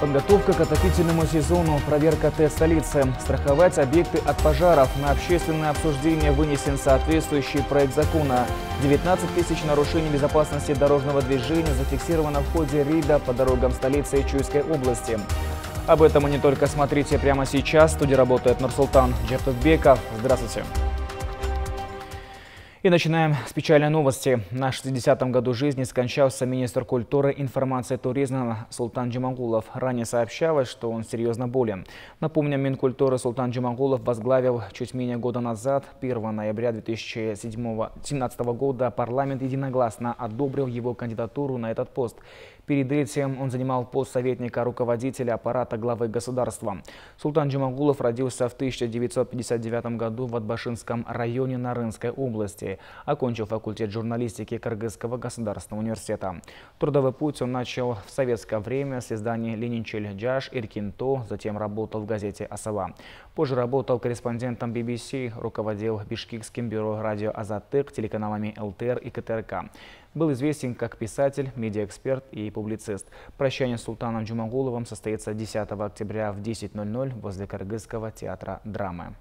Подготовка к отопительному сезону, проверка ТЭЦ столицы, страховать объекты от пожаров. На общественное обсуждение вынесен соответствующий проект закона. 19 тысяч нарушений безопасности дорожного движения зафиксировано в ходе рейда по дорогам столицы и Чуйской области. Об этом и не только смотрите прямо сейчас. В студии работает Нурсултан Джертукбеков. Здравствуйте. И начинаем с печальной новости. На 60-м году жизни скончался министр культуры, информации и туризма Султан Джумагулов. Ранее сообщалось, что он серьезно болен. Напомним, Минкультуры Султан Джумагулов возглавил чуть менее года назад, 1 ноября 2017 года, парламент единогласно одобрил его кандидатуру на этот пост. Перед этим он занимал пост советника руководителя аппарата главы государства. Султан Джумагулов родился в 1959 году в Атбашинском районе Нарынской области. Окончил факультет журналистики Кыргызского государственного университета. Трудовой путь он начал в советское время с издания «Ленинчель Джаш», «Иркинто», затем работал в газете «Асава». Позже работал корреспондентом BBC, руководил Бишкекским бюро радио «Азаттык», телеканалами ЛТР и КТРК. Был известен как писатель, медиаэксперт и публицист. Прощание с Султаном Джумагуловым состоится 10 октября в 10:00 возле Кыргызского театра драмы.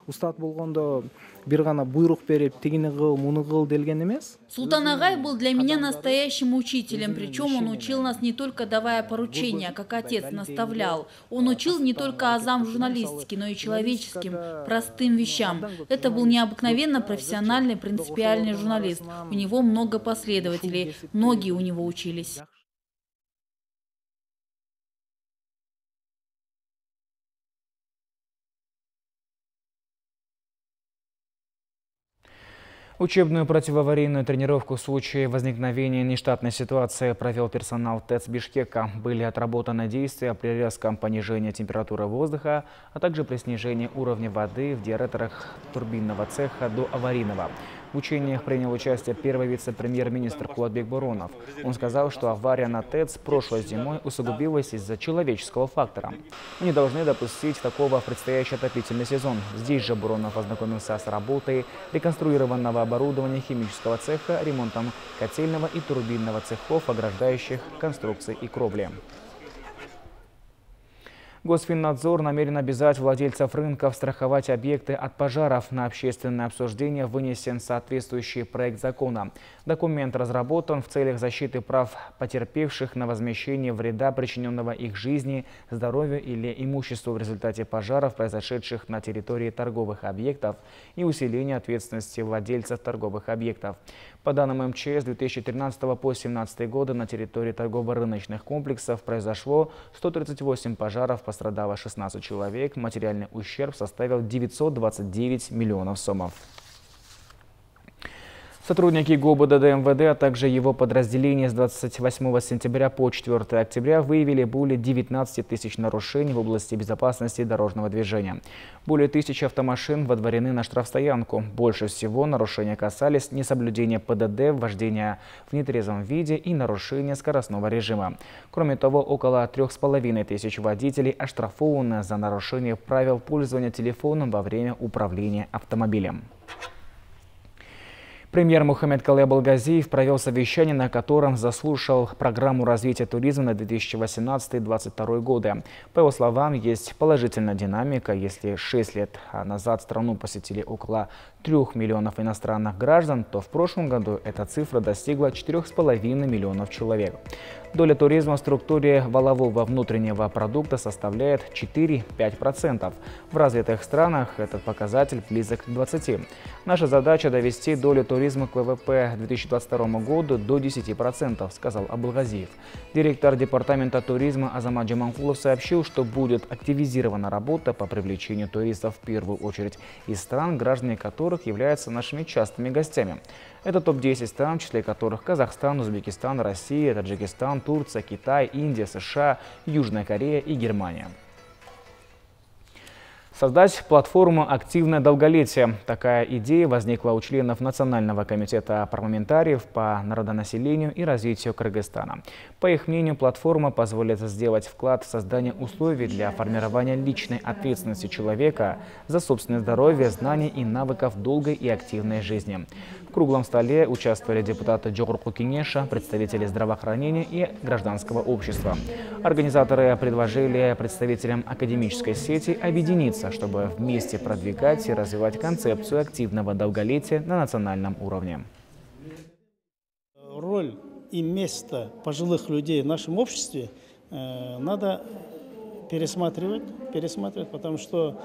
Устат болгондо бир гана буйрук берип тигини кыл, муну кыл делген эмес. Султан Агай был для меня настоящим учителем, причем он учил нас не только давая поручения, как отец наставлял. Он учил не только азам журналистики, но и человеческим, простым вещам. Это был необыкновенно профессиональный, принципиальный журналист. У него много последователей, многие у него учились. Учебную противоаварийную тренировку в случае возникновения нештатной ситуации провел персонал ТЭЦ Бишкека. Были отработаны действия при резком понижении температуры воздуха, а также при снижении уровня воды в диареторах турбинного цеха до аварийного. В учениях принял участие первый вице-премьер-министр Кулатбек Буронов. Он сказал, что авария на ТЭЦ прошлой зимой усугубилась из-за человеческого фактора. Мы не должны допустить такого в предстоящий отопительный сезон. Здесь же Буронов ознакомился с работой реконструированного оборудования химического цеха, ремонтом котельного и турбинного цехов, ограждающих конструкций и кровли. Госфиннадзор намерен обязать владельцев рынков страховать объекты от пожаров. На общественное обсуждение вынесен соответствующий проект закона. Документ разработан в целях защиты прав потерпевших на возмещение вреда, причиненного их жизни, здоровью или имуществу в результате пожаров, произошедших на территории торговых объектов, и усиления ответственности владельцев торговых объектов. По данным МЧС, с 2013 по 2017 годы на территории торгово-рыночных комплексов произошло 138 пожаров, пострадало 16 человек, материальный ущерб составил 929 миллионов сомов. Сотрудники ГОБДД МВД, а также его подразделения с 28 сентября по 4 октября выявили более 19 тысяч нарушений в области безопасности дорожного движения. Более 1000 автомашин водворены на штрафстоянку. Больше всего нарушения касались несоблюдения ПДД, вождения в нетрезвом виде и нарушения скоростного режима. Кроме того, около 3500 водителей оштрафованы за нарушение правил пользования телефоном во время управления автомобилем. Премьер Мухаммед Калай Абылгазиев провел совещание, на котором заслушал программу развития туризма на 2018-2022 годы. По его словам, есть положительная динамика. Если 6 лет назад страну посетили около 3 миллионов иностранных граждан, то в прошлом году эта цифра достигла 4,5 миллионов человек. Доля туризма в структуре валового внутреннего продукта составляет 4–5%. В развитых странах этот показатель близок к 20%. Наша задача довести долю туризма к ВВП к 2022 году до 10%, сказал Абылгазиев. Директор департамента туризма Азамат Джаманкулов сообщил, что будет активизирована работа по привлечению туристов в первую очередь из стран, граждане которых являются нашими частыми гостями. Это топ-10 стран, в числе которых Казахстан, Узбекистан, Россия, Таджикистан, Турция, Китай, Индия, США, Южная Корея и Германия. Создать платформу «Активное долголетие». Такая идея возникла у членов Национального комитета парламентариев по народонаселению и развитию Кыргызстана. По их мнению, платформа позволит сделать вклад в создание условий для формирования личной ответственности человека за собственное здоровье, знания и навыков долгой и активной жизни. В круглом столе участвовали депутаты Джогурку Кенеша, представители здравоохранения и гражданского общества. Организаторы предложили представителям академической сети объединиться, чтобы вместе продвигать и развивать концепцию активного долголетия на национальном уровне. Роль и место пожилых людей в нашем обществе надо пересматривать, потому что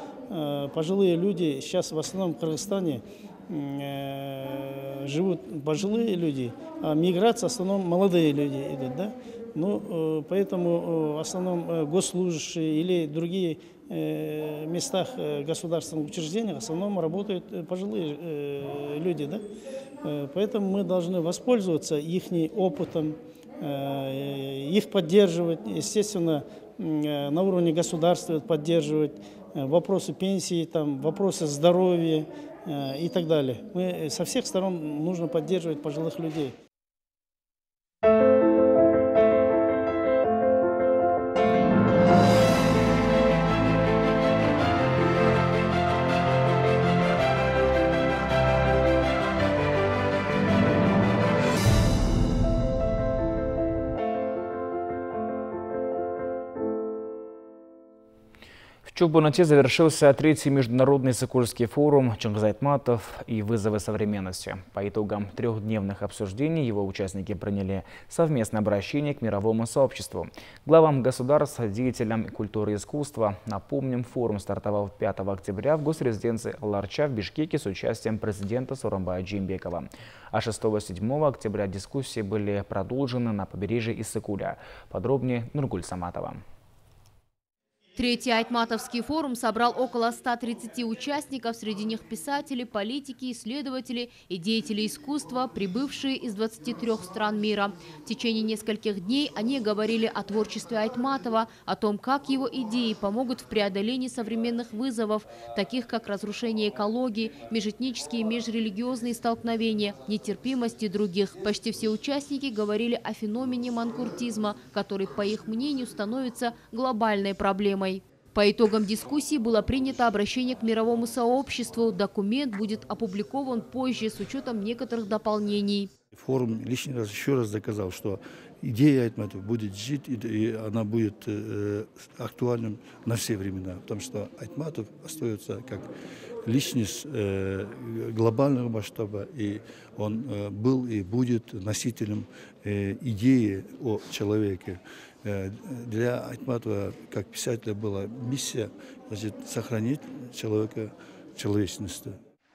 пожилые люди сейчас в основном в Кыргызстане живут пожилые люди, а миграция в основном молодые люди идут, да? Ну, поэтому в основном госслужащие или другие местах государственных учреждений в основном работают пожилые люди, да? Поэтому мы должны воспользоваться их опытом, их поддерживать, естественно, на уровне государства поддерживать вопросы пенсии, там, вопросы здоровья и так далее. Мы со всех сторон нужно поддерживать пожилых людей. В Чулпан-Ате завершился третий международный сыкульский форум «Чингиз Айтматов и вызовы современности». По итогам трехдневных обсуждений его участники приняли совместное обращение к мировому сообществу. Главам государств, деятелям культуры и искусства. Напомним, форум стартовал 5 октября в госрезиденции Аларча в Бишкеке с участием президента Сооронбая Джеймбекова. А 6-7 октября дискуссии были продолжены на побережье Иссыкуля. Подробнее Нургуль Саматова. Третий Айтматовский форум собрал около 130 участников, среди них писатели, политики, исследователи и деятели искусства, прибывшие из 23 стран мира. В течение нескольких дней они говорили о творчестве Айтматова, о том, как его идеи помогут в преодолении современных вызовов, таких как разрушение экологии, межэтнические и межрелигиозные столкновения, нетерпимость и других. Почти все участники говорили о феномене манкуртизма, который, по их мнению, становится глобальной проблемой. По итогам дискуссии было принято обращение к мировому сообществу. Документ будет опубликован позже с учетом некоторых дополнений. Форум лишний раз еще раз доказал, что идея Айтматова будет жить, и она будет актуальным на все времена. Потому что Айтматов остается как личность глобального масштаба, и он был и будет носителем идеи о человеке. Для Айтматова, как писателя, была миссия, значит, сохранить человека, человечность.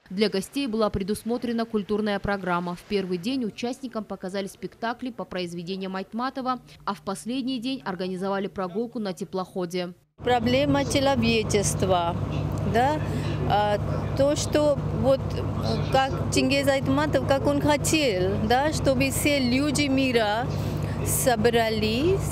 Для гостей была предусмотрена культурная программа. В первый день участникам показали спектакли по произведениям Айтматова, а в последний день организовали прогулку на теплоходе. Проблема человечества, да? То, что вот как Чингиз Айтматов, как он хотел, да, чтобы все люди мира собрались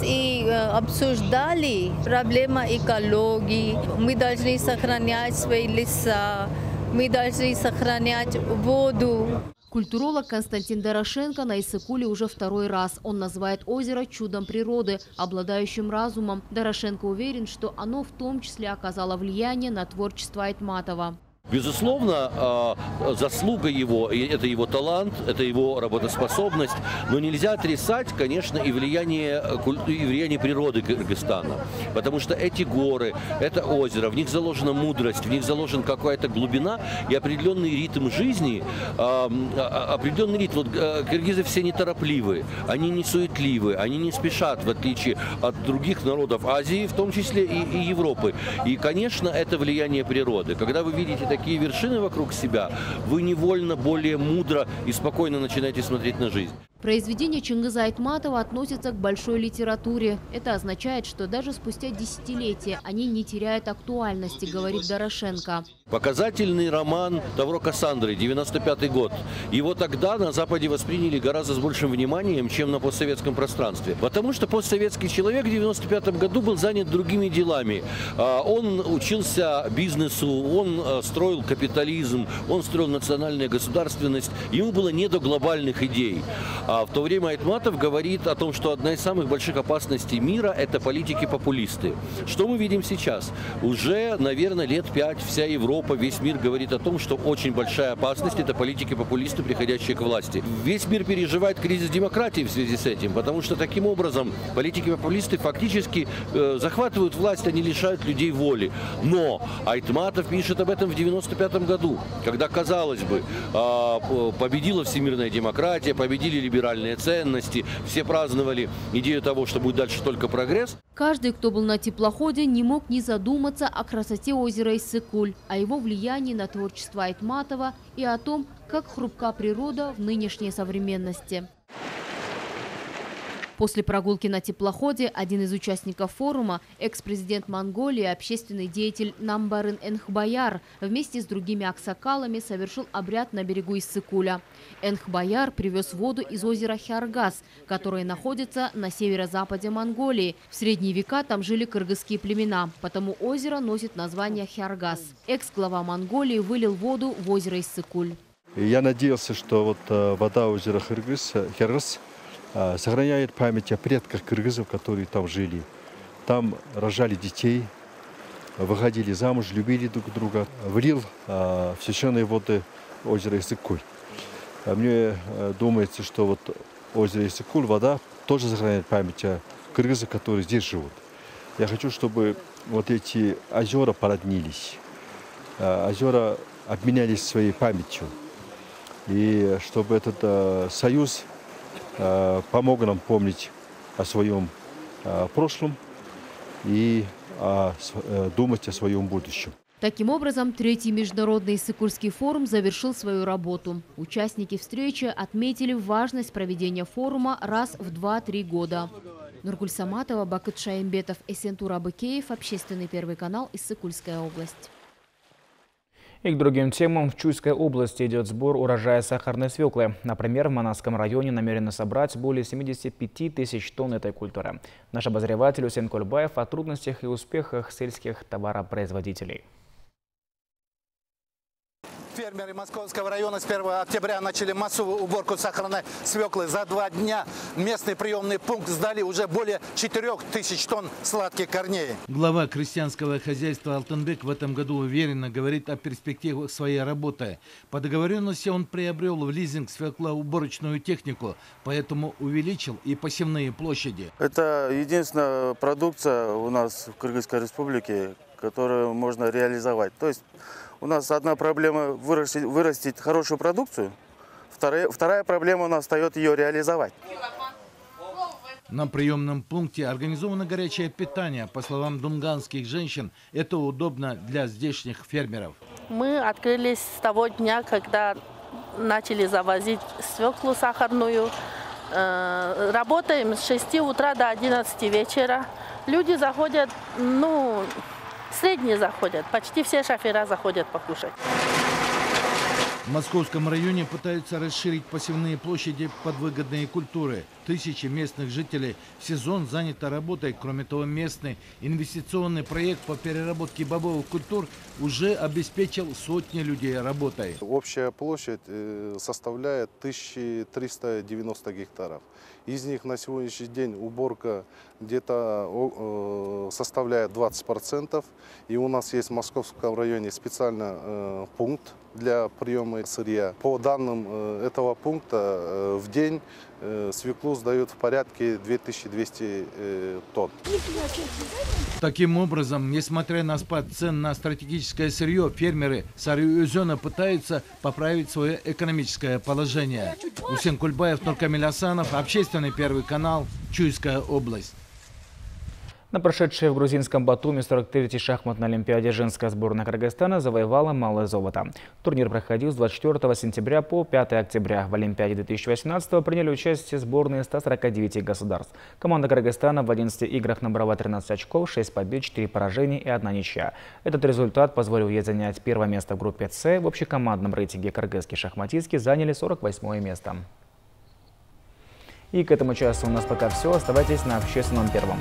и обсуждали проблемы экологии. Мы должны сохранять свои леса, мы должны сохранять воду. Культуролог Константин Дорошенко на Иссыкуле уже второй раз. Он называет озеро чудом природы, обладающим разумом. Дорошенко уверен, что оно в том числе оказало влияние на творчество Айтматова. Безусловно, заслуга его, это его талант, это его работоспособность, но нельзя отрицать, конечно, и влияние природы Кыргызстана. Потому что эти горы, это озеро, в них заложена мудрость, в них заложена какая-то глубина и определенный ритм жизни. Определенный ритм. Вот, киргизы все неторопливы, они не суетливы, они не спешат, в отличие от других народов Азии, в том числе и Европы. И, конечно, это влияние природы. Когда вы видите такие вершины вокруг себя, вы невольно более мудро и спокойно начинаете смотреть на жизнь. Произведения Чингиза Айтматова относятся к большой литературе. Это означает, что даже спустя десятилетия они не теряют актуальности, говорит Дорошенко. Показательный роман «Тавро Кассандры», 95 год. Его тогда на Западе восприняли гораздо с большим вниманием, чем на постсоветском пространстве. Потому что постсоветский человек в 95 году был занят другими делами. Он учился бизнесу, он строил капитализм, он строил национальную государственность. Ему было не до глобальных идей. А в то время Айтматов говорит о том, что одна из самых больших опасностей мира – это политики-популисты. Что мы видим сейчас? Уже, наверное, лет 5 вся Европа, весь мир говорит о том, что очень большая опасность – это политики-популисты, приходящие к власти. Весь мир переживает кризис демократии в связи с этим, потому что таким образом политики-популисты фактически захватывают власть, они лишают людей воли. Но Айтматов пишет об этом в 95 году, когда, казалось бы, победила всемирная демократия, победили либеральные ценности, все праздновали идею того, что будет дальше только прогресс. Каждый, кто был на теплоходе, не мог не задуматься о красоте озера Иссык-Куль, о его влиянии на творчество Айтматова и о том, как хрупка природа в нынешней современности. После прогулки на теплоходе один из участников форума, экс-президент Монголии, общественный деятель Намбарын Энхбаяр, вместе с другими аксакалами совершил обряд на берегу Иссык-Куля. Энхбаяр привез воду из озера Хяргас, которое находится на северо-западе Монголии. В средние века там жили кыргызские племена, потому озеро носит название Хяргас. Экс-глава Монголии вылил воду в озеро Иссык-Куль. Я надеялся, что вода озера Хяргас сохраняет память о предках кыргызов, которые там жили. Там рожали детей, выходили замуж, любили друг друга. Влил в священные воды озера Иссык-Куль. Мне думается, что озеро Иссык-Куль, вода тоже сохраняет память о кыргызах, которые здесь живут. Я хочу, чтобы эти озера породнились, озера обменялись своей памятью. И чтобы этот союз помог нам помнить о своем прошлом и думать о своем будущем. Таким образом, третий международный Иссык-Кульский форум завершил свою работу. Участники встречи отметили важность проведения форума раз в 2-3 года. Нургуль Саматова, Бакыт Шаимбетов, Эсентур Абыкеев, Общественный первый канал, Иссык-Кульская область. И к другим темам. В Чуйской области идет сбор урожая сахарной свеклы. Например, в Манасском районе намерены собрать более 75 тысяч тонн этой культуры. Наш обозреватель Усен Кульбаев о трудностях и успехах сельских товаропроизводителей. Фермеры Московского района с 1 октября начали массовую уборку сахарной свеклы. За 2 дня местный приемный пункт сдали уже более 4000 тонн сладких корней. Глава крестьянского хозяйства Алтынбек в этом году уверенно говорит о перспективах своей работы. По договоренности он приобрел в лизинг свеклоуборочную технику, поэтому увеличил и посевные площади. Это единственная продукция у нас в Кыргызской республике, которую можно реализовать. То есть у нас одна проблема вырастить хорошую продукцию, вторая проблема у нас встает ее реализовать. На приемном пункте организовано горячее питание. По словам дунганских женщин, это удобно для здешних фермеров. Мы открылись с того дня, когда начали завозить свеклу сахарную. Работаем с 6 утра до 11 вечера. Люди заходят, средние заходят. Почти все шофера заходят покушать. В Московском районе пытаются расширить посевные площади под выгодные культуры. Тысячи местных жителей в сезон заняты работой. Кроме того, местный инвестиционный проект по переработке бобовых культур уже обеспечил сотни людей работой. Общая площадь составляет 1390 гектаров. Из них на сегодняшний день уборка где-то составляет 20%. И у нас есть в Московском районе специальный пункт для приема сырья. По данным этого пункта в день свеклу сдают в порядке 2200 тонн. Таким образом, несмотря на спад цен на стратегическое сырье, фермеры Сары-Өзена пытаются поправить свое экономическое положение. Усен Кульбаев, Нуркамиль Асанов, Общественный первый канал, Чуйская область. На прошедшей в грузинском Батуми 43-й шахматной олимпиаде женская сборная Кыргызстана завоевала малое золото. Турнир проходил с 24 сентября по 5 октября. В Олимпиаде 2018 приняли участие сборные 149 государств. Команда Кыргызстана в 11 играх набрала 13 очков, 6 побед, 4 поражения и 1 ничья. Этот результат позволил ей занять первое место в группе С. В общекомандном рейтинге кыргызские шахматистки заняли 48 место. И к этому часу у нас пока все. Оставайтесь на Общественном Первом.